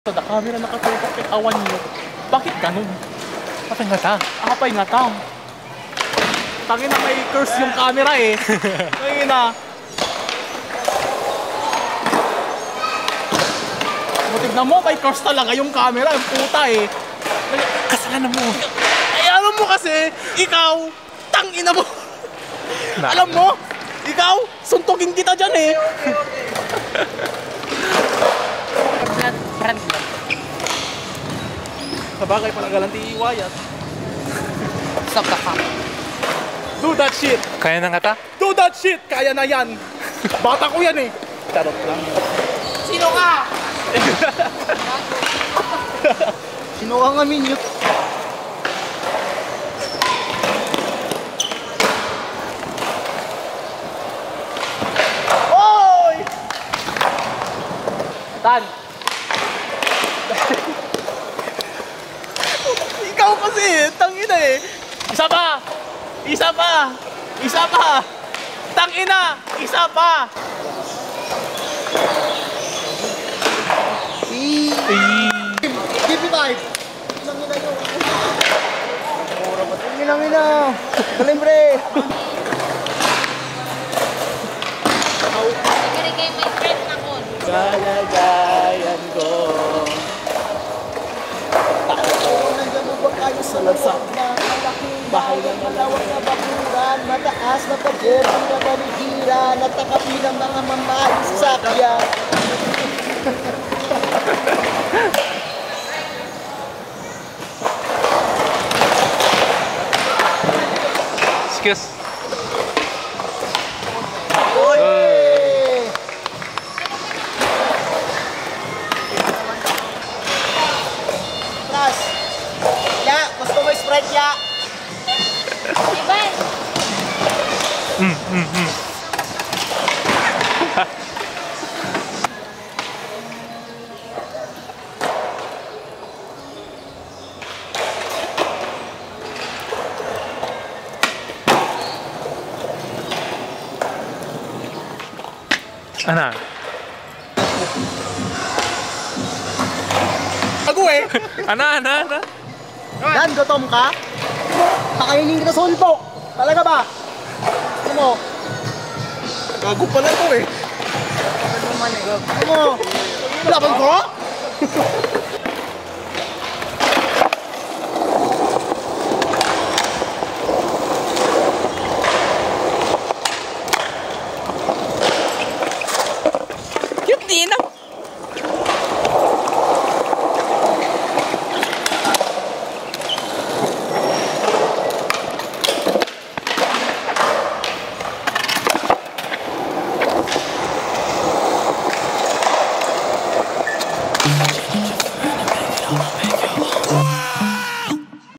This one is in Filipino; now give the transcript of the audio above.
Sa the camera nakatutok yung awan nyo. Bakit ganun? Apay nga ta? Apay nga ta. Tangin na may curse yung camera eh. Tangin na. Motiv na mo, may curse talaga yung camera. Yung puta eh. Kasalanan mo. Ay alam mo kasi, ikaw, tangina mo. Alam mo, ikaw, suntukin kita dyan eh. Sabagay pala galanti iwayat. Stop the clock. Do that shit! Kaya na nga ta? Do that shit! Kaya na yan! Bata ko yan eh! Charot lang. Sino ka? Sino ka nga minute? Oy! Tan! Ikaw kasi, tangina eh. Isa pa! Isa pa! Isa pa! Tangina! Isa pa! Give me five! Tangina nyo! Tangina! Kalimbre! Nagkarigay may friend na ko. Kalagayan ko. Sa lansak na malaking bahay na malawak na bakuran, mataas na pagyerong na paligiran at nakapilang mga mamalis sa sakyan. Excuse. Pras! Ya! Gusto mo Sprite ya! Iban! Ana? Ako eh! Ana? Dan, gutom ka? Pakainin kita sa ulpo! Talaga ba? Ano mo? Gago pala ito eh! Ano mo? Laban ko?